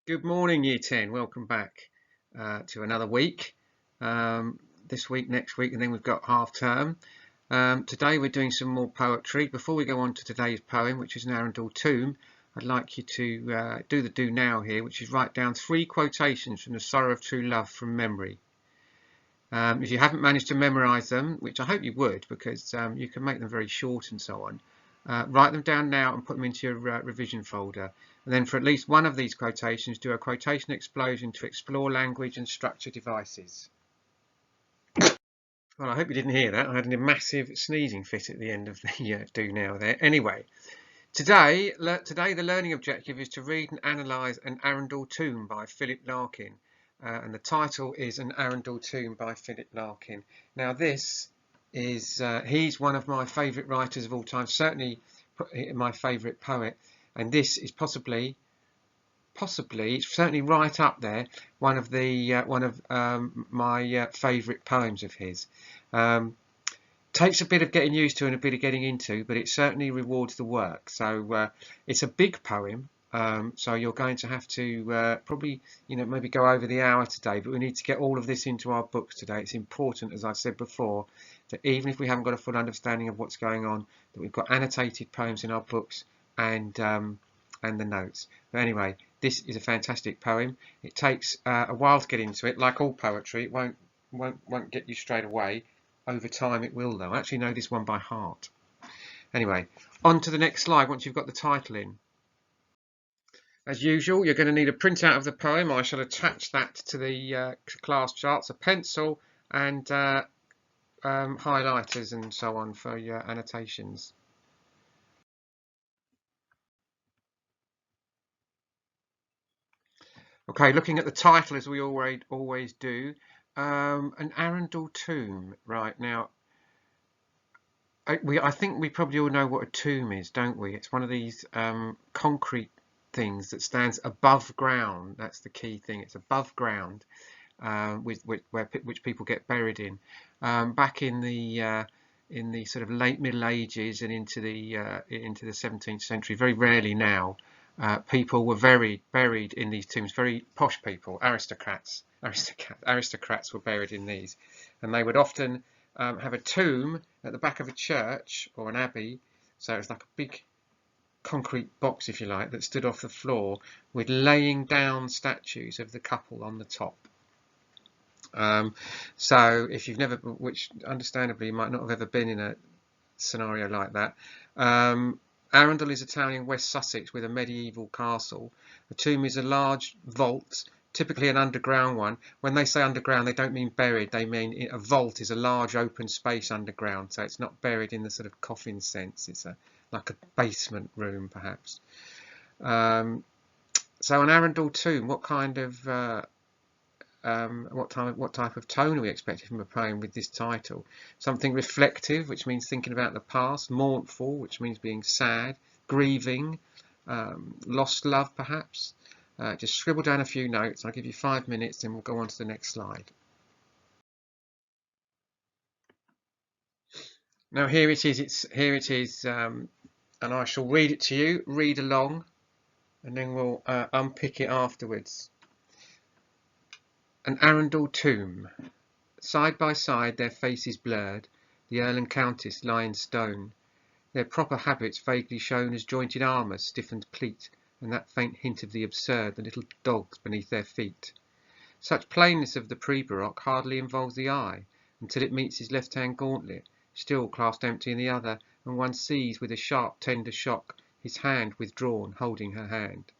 Good morning, Year 10. Welcome back to another week. This week, next week, and then we've got half term. Today we're doing some more poetry. Before we go on to today's poem, which is An Arundel Tomb, I'd like you to do the do now here, which is write down 3 quotations from The Sorrow of True Love from memory. If you haven't managed to memorise them, which I hope you would, because you can make them very short and so on, write them down now and put them into your revision folder. And then for at least one of these quotations, do a quotation explosion to explore language and structure devices. Well, I hope you didn't hear that. I had a massive sneezing fit at the end of the do now there. Anyway, today the learning objective is to read and analyse An Arundel Tomb by Phillip Larkin. And the title is An Arundel Tomb by Phillip Larkin. Now this is, he's one of my favourite writers of all time, certainly my favourite poet. And this is possibly, it's certainly right up there, one of my favourite poems of his. Takes a bit of getting used to and a bit of getting into, but it certainly rewards the work. So it's a big poem. So you're going to have to probably, maybe go over the hour today, but we need to get all of this into our books today. It's important, as I've said before, that even if we haven't got a full understanding of what's going on, that we've got annotated poems in our books and the notes. But anyway, this is a fantastic poem. It takes a while to get into it. Like all poetry, it won't get you straight away. Over time it will, though. I actually know this one by heart. Anyway, on to the next slide once you've got the title in. As usual, you're going to need a printout of the poem. I shall attach that to the class charts, a pencil and highlighters and so on for your annotations. Okay, looking at the title as we always do, An Arundel Tomb. Right, now, I think we probably all know what a tomb is, don't we? It's one of these concrete things that stands above ground. That's the key thing. It's above ground, which people get buried in. Back in the sort of late Middle Ages and into the 17th century, very rarely now, people were buried in these tombs. Very posh people, aristocrats were buried in these, and they would often have a tomb at the back of a church or an abbey. So it's like a big concrete box, if you like, that stood off the floor with laying down statues of the couple on the top. So if you've never, which understandably you might not have ever been in a scenario like that, Arundel is a town in West Sussex with a medieval castle. A tomb is a large vault, typically an underground one. When they say underground, they don't mean buried. They mean a vault is a large open space underground. So it's not buried in the sort of coffin sense. It's like a basement room, perhaps. So an Arundel Tomb. What kind of what type of tone are we expecting from a poem with this title? Something reflective, which means thinking about the past. Mournful, which means being sad. Grieving, lost love, perhaps. Just scribble down a few notes. I'll give you 5 minutes, and we'll go on to the next slide. Now here it is. And I shall read it to you. Read along, and then we'll unpick it afterwards. An Arundel Tomb. Side by side, their faces blurred, the Earl and Countess lie in stone, their proper habits vaguely shown as jointed armour, stiffened pleat, and that faint hint of the absurd, the little dogs beneath their feet. Such plainness of the pre-baroque hardly involves the eye, until it meets his left-hand gauntlet, still clasped empty in the other, and one sees with a sharp, tender shock his hand withdrawn, holding her hand.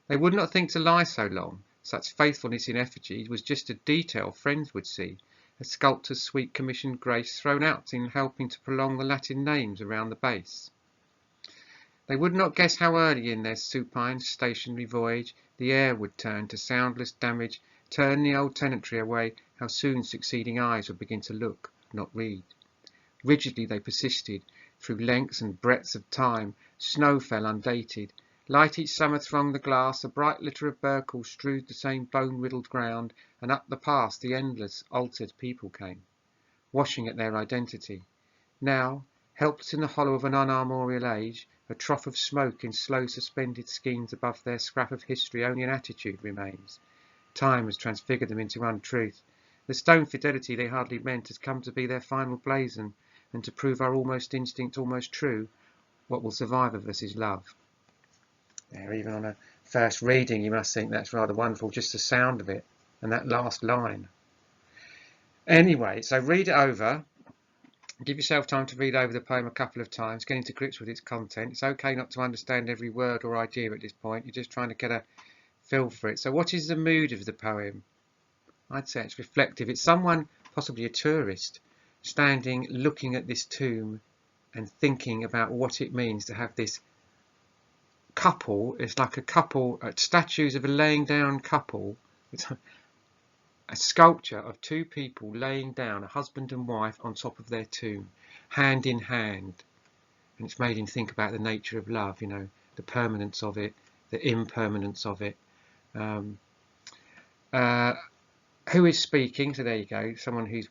They would not think to lie so long. Such faithfulness in effigy was just a detail friends would see, a sculptor's sweet commissioned grace thrown out in helping to prolong the Latin names around the base. They would not guess how early in their supine, stationary voyage the air would turn to soundless damage, turn the old tenantry away, how soon succeeding eyes would begin to look, not read. Rigidly they persisted, through lengths and breadths of time, snow fell undated. Light each summer thronged the glass, a bright litter of Burkle strewed the same bone-riddled ground, and up the past the endless, altered people came, washing at their identity. Now, helpless in the hollow of an unarmorial age, a trough of smoke in slow suspended skeins above their scrap of history. Only an attitude remains. Time has transfigured them into untruth. The stone fidelity they hardly meant has come to be their final blazon, and to prove our almost instinct almost true, what will survive of us is love. Now, even on a first reading, you must think that's rather wonderful, just the sound of it, and that last line. Anyway, so read it over. Give yourself time to read over the poem a couple of times, getting to grips with its content. It's okay not to understand every word or idea at this point. You're just trying to get a feel for it. So what is the mood of the poem? I'd say it's reflective. It's someone, possibly a tourist, standing looking at this tomb and thinking about what it means to have this couple. It's like a couple, statues of a laying down couple. It's a sculpture of two people laying down, a husband and wife, on top of their tomb, hand in hand. And it's made him think about the nature of love, you know, the permanence of it, the impermanence of it. Who is speaking? So there you go, someone who's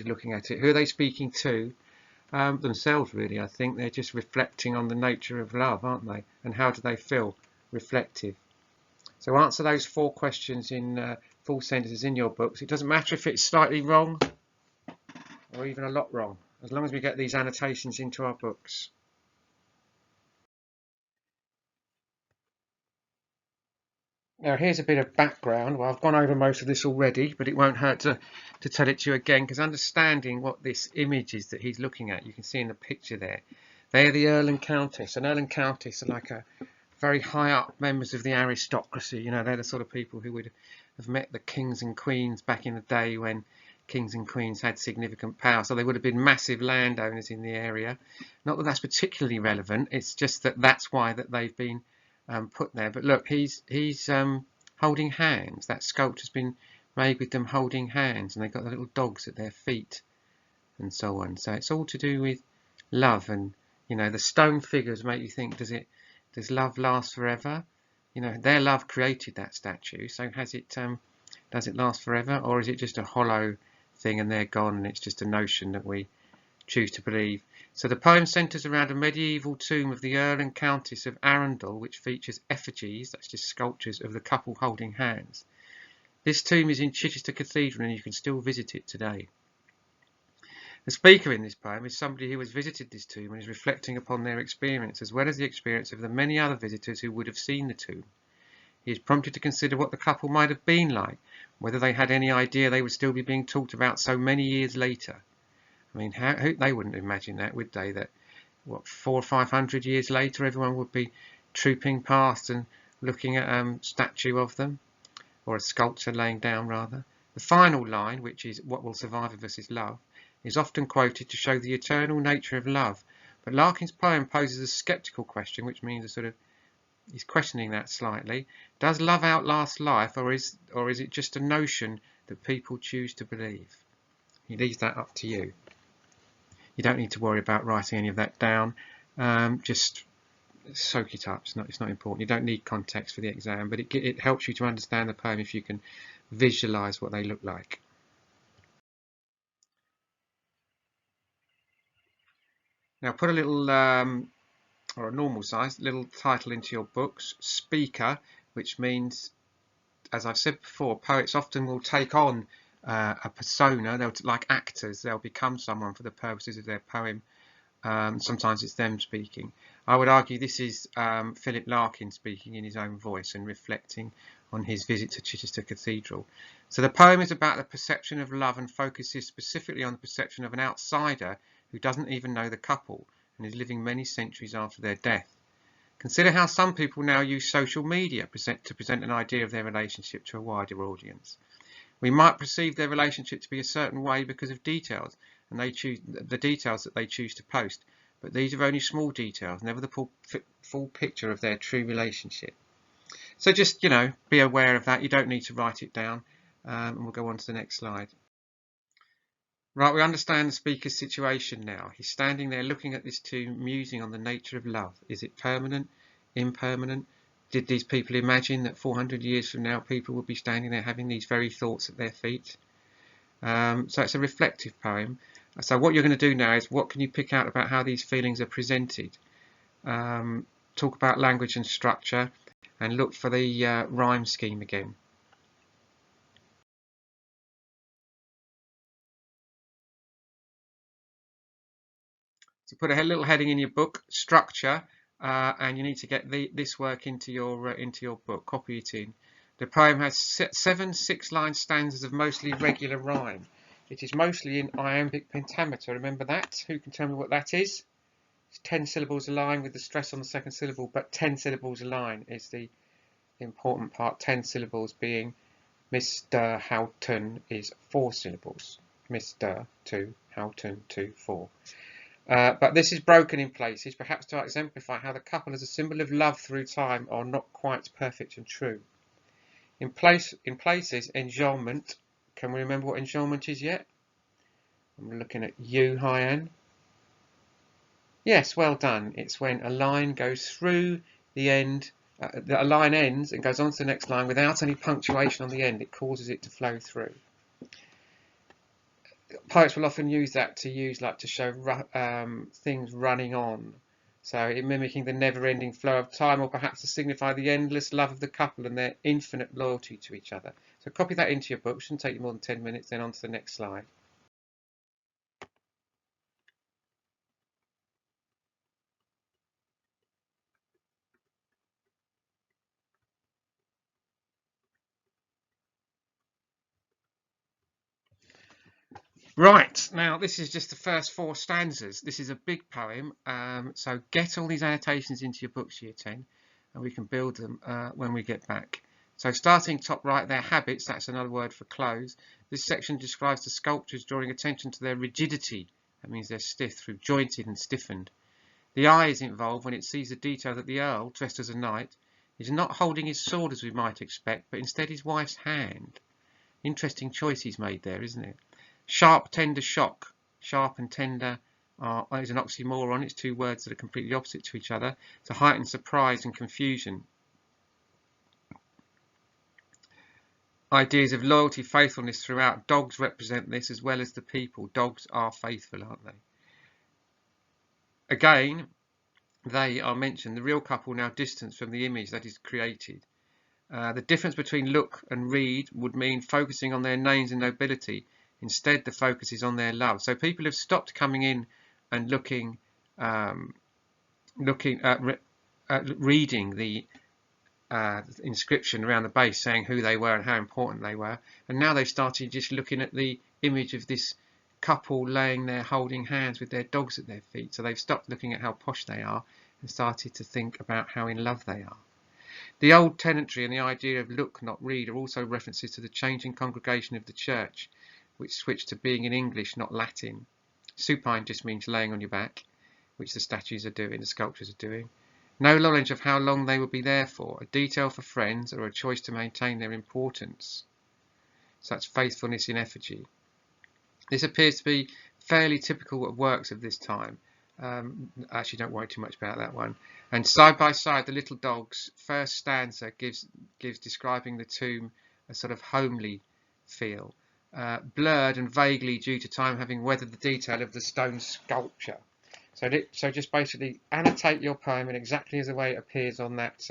looking at it. Who are they speaking to? Themselves, really. I think they're just reflecting on the nature of love, aren't they? And how do they feel? Reflective. So answer those 4 questions in full sentences in your books. It doesn't matter if it's slightly wrong or even a lot wrong, as long as we get these annotations into our books. Now here's a bit of background. Well, I've gone over most of this already, but it won't hurt to tell it to you again, because understanding what this image is that he's looking at, you can see in the picture there, they're the Earl and Countess. And Earl and Countess are like a very high up members of the aristocracy. You know, they're the sort of people who would have met the kings and queens back in the day when kings and queens had significant power. So they would have been massive landowners in the area. Not that that's particularly relevant. It's just that that's why that they've been put there. But look, he's holding hands. That sculpture's been made with them holding hands, and they've got the little dogs at their feet and so on. So it's all to do with love. And you know, the stone figures make you think, does love last forever? You know, their love created that statue, so does it last forever, or is it just a hollow thing and they're gone and it's just a notion that we choose to believe? So the poem centres around a medieval tomb of the Earl and Countess of Arundel, which features effigies, that's just sculptures, of the couple holding hands. This tomb is in Chichester Cathedral and you can still visit it today. The speaker in this poem is somebody who has visited this tomb and is reflecting upon their experience, as well as the experience of the many other visitors who would have seen the tomb. He is prompted to consider what the couple might have been like, whether they had any idea they would still be being talked about so many years later. I mean, they wouldn't imagine that, would they? That, what, 400 or 500 years later, everyone would be trooping past and looking at a statue of them, or a sculpture laying down, rather. The final line, which is "What will survive of us is love," is often quoted to show the eternal nature of love. But Larkin's poem poses a sceptical question, which means he's questioning that slightly. Does love outlast life, or is it just a notion that people choose to believe? He leaves that up to you. You don't need to worry about writing any of that down. Just soak it up. It's not important. You don't need context for the exam, but it helps you to understand the poem if you can visualize what they look like. Now put a little or a normal size little title into your books. Speaker, which means, as I've said before, poets often will take on a persona. They'll, like actors, they'll become someone for the purposes of their poem. Sometimes it's them speaking. I would argue this is Phillip Larkin speaking in his own voice and reflecting on his visit to Chichester Cathedral. So the poem is about the perception of love and focuses specifically on the perception of an outsider who doesn't even know the couple and is living many centuries after their death. Consider how some people now use social media to present an idea of their relationship to a wider audience. We might perceive their relationship to be a certain way because of details, and they choose the details that they choose to post. But these are only small details, never the full picture of their true relationship. So just, you know, be aware of that. You don't need to write it down. And we'll go on to the next slide. Right, we understand the speaker's situation now. He's standing there looking at this tomb, musing on the nature of love. Is it permanent, impermanent? Did these people imagine that 400 years from now people would be standing there having these very thoughts at their feet? So it's a reflective poem. So what you're going to do now is, what can you pick out about how these feelings are presented? talk about language and structure, and look for the rhyme scheme again. So put a little heading in your book, structure, and you need to get this work into your book. Copy it in. The poem has 7 6-line stanzas of mostly regular rhyme. It is mostly in iambic pentameter. Remember that? Who can tell me what that is? It's 10 syllables a line with the stress on the second syllable, but 10 syllables a line is the important part. 10 syllables being Mr. Houghton is 4 syllables. Mr. 2, Houghton 2, 4. But this is broken in places, perhaps to exemplify how the couple as a symbol of love through time are not quite perfect and true. In places, enjolment. Can we remember what enjolment is yet? I'm looking at you, Hyan. Yes, well done. It's when a line goes through the end, a line ends and goes on to the next line without any punctuation on the end. It causes it to flow through. Poets will often use that to show things running on. So mimicking the never-ending flow of time, or perhaps to signify the endless love of the couple and their infinite loyalty to each other. So copy that into your book. Shouldn't take you more than 10 minutes. Then on to the next slide. Right, now this is just the first 4 stanzas. This is a big poem, so get all these annotations into your books, Year 10, and we can build them when we get back. So starting top right, their habits, that's another word for clothes. This section describes the sculptures, drawing attention to their rigidity. That means they're stiff, through jointed and stiffened. The eye is involved when it sees the detail that the Earl, dressed as a knight, is not holding his sword as we might expect, but instead his wife's hand. Interesting choice he's made there, isn't it? Sharp, tender, shock. Sharp and tender is an oxymoron. It's 2 words that are completely opposite to each other. To heighten surprise and confusion. Ideas of loyalty, faithfulness throughout. Dogs represent this as well as the people. Dogs are faithful, aren't they? Again, they are mentioned. The real couple now distanced from the image that is created. The difference between look and read would mean focusing on their names and nobility. Instead, the focus is on their love. So people have stopped coming in and looking at reading the inscription around the base saying who they were and how important they were, and now they've started just looking at the image of this couple laying there holding hands with their dogs at their feet. So they've stopped looking at how posh they are and started to think about how in love they are. The old tenantry and the idea of look, not read, are also references to the changing congregation of the church, which switched to being in English, not Latin. Supine just means laying on your back, which the statues are doing, the sculptures are doing. No knowledge of how long they will be there for, a detail for friends, or a choice to maintain their importance. Such faithfulness in effigy. This appears to be fairly typical of works of this time. Actually, don't worry too much about that one. And side by side, the little dogs. First stanza gives describing the tomb a sort of homely feel. Blurred and vaguely due to time having weathered the detail of the stone sculpture. So just basically annotate your poem in exactly as the way it appears on that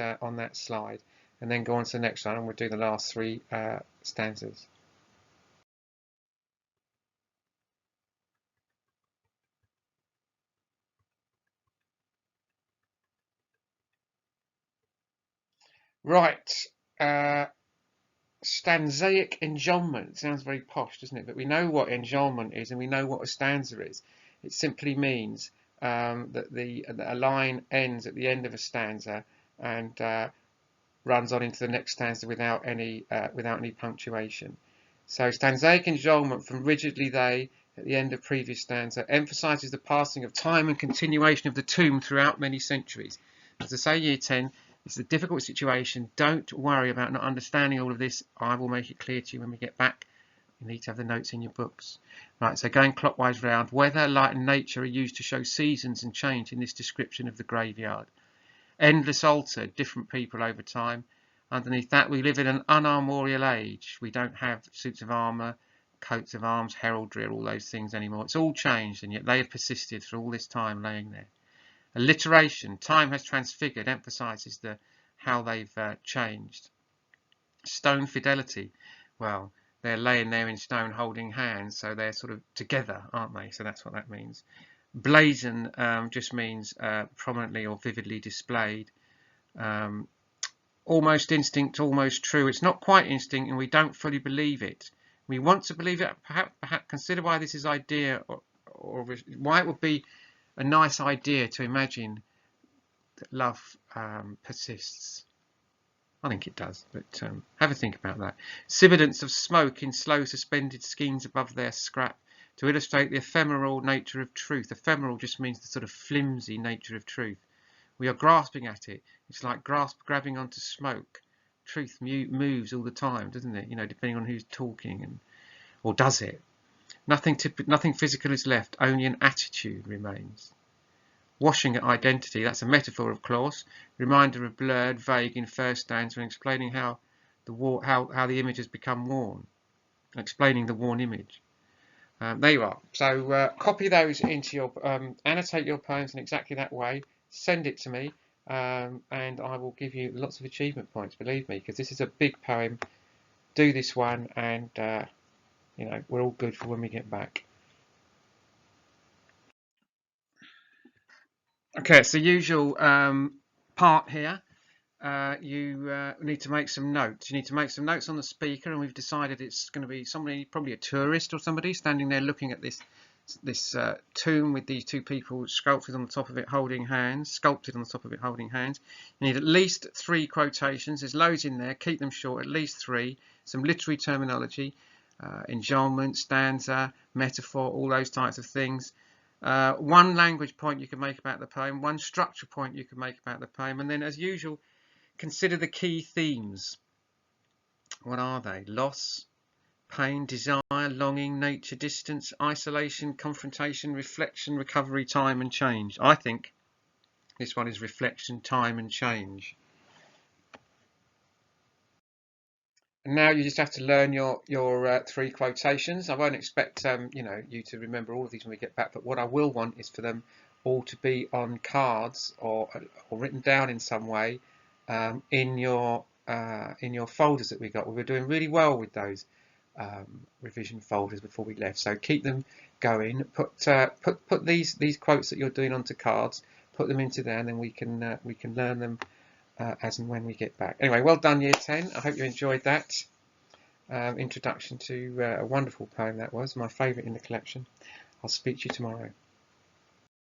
slide, and then go on to the next one, and we'll do the last 3 stanzas. Right, stanzaic enjolment sounds very posh, doesn't it? But we know what enjolment is, and we know what a stanza is. It simply means that a line ends at the end of a stanza and runs on into the next stanza without any punctuation. So stanzaic enjolment from rigidly they at the end of previous stanza emphasises the passing of time and continuation of the tomb throughout many centuries. As I say, Year 10, it's a difficult situation. Don't worry about not understanding all of this. I will make it clear to you when we get back. You need to have the notes in your books. Right, so going clockwise round, weather, light and nature are used to show seasons and change in this description of the graveyard. Endless altar, different people over time. Underneath that, we live in an unarmorial age. We don't have suits of armour, coats of arms, heraldry, all those things anymore. It's all changed, and yet they have persisted through all this time laying there. Alliteration, time has transfigured, emphasises how they've changed. Stone fidelity, well, they're laying there in stone holding hands, so they're sort of together, aren't they? So that's what that means. Blazon just means prominently or vividly displayed. Almost instinct, almost true. It's not quite instinct, and we don't fully believe it. We want to believe it. Perhaps consider why this is idea, or why it would be a nice idea to imagine that love persists. I think it does, but have a think about that. Sibilance of smoke in slow suspended skeins above their scrap to illustrate the ephemeral nature of truth. Ephemeral just means the sort of flimsy nature of truth. We are grasping at it. It's like grabbing onto smoke. Truth moves all the time, doesn't it? You know, depending on who's talking, or does it? Nothing physical is left. Only an attitude remains. Washing at identity. That's a metaphor, of course. Reminder of blurred, vague in first stanza, and explaining how the image has become worn. Explaining the worn image. There you are. So copy those into your annotate your poems in exactly that way. Send it to me, and I will give you lots of achievement points. Believe me, because this is a big poem. Do this one, and you know, we're all good for when we get back. Okay, it's the usual part here. You need to make some notes. You need to make some notes on the speaker, and we've decided it's going to be somebody, probably a tourist or somebody, standing there looking at this tomb with these two people sculpted on the top of it holding hands. You need at least 3 quotations. There's loads in there. Keep them short, at least 3. Some literary terminology, enjolment, stanza, metaphor, all those types of things. 1 language point you can make about the poem, 1 structure point you can make about the poem, and then, as usual, consider the key themes. What are they? Loss, pain, desire, longing, nature, distance, isolation, confrontation, reflection, recovery, time and change. I think this one is reflection, time and change. And now you just have to learn your 3 quotations. I won't expect you know, you to remember all of these when we get back, but what I will want is for them all to be on cards or written down in some way in your folders that we got. We were doing really well with those revision folders before we left, so keep them going. Put these quotes that you're doing onto cards, put them into there, and then we can learn them as and when we get back. Anyway, well done Year 10. I hope you enjoyed that introduction to a wonderful poem. That was my favourite in the collection. I'll speak to you tomorrow.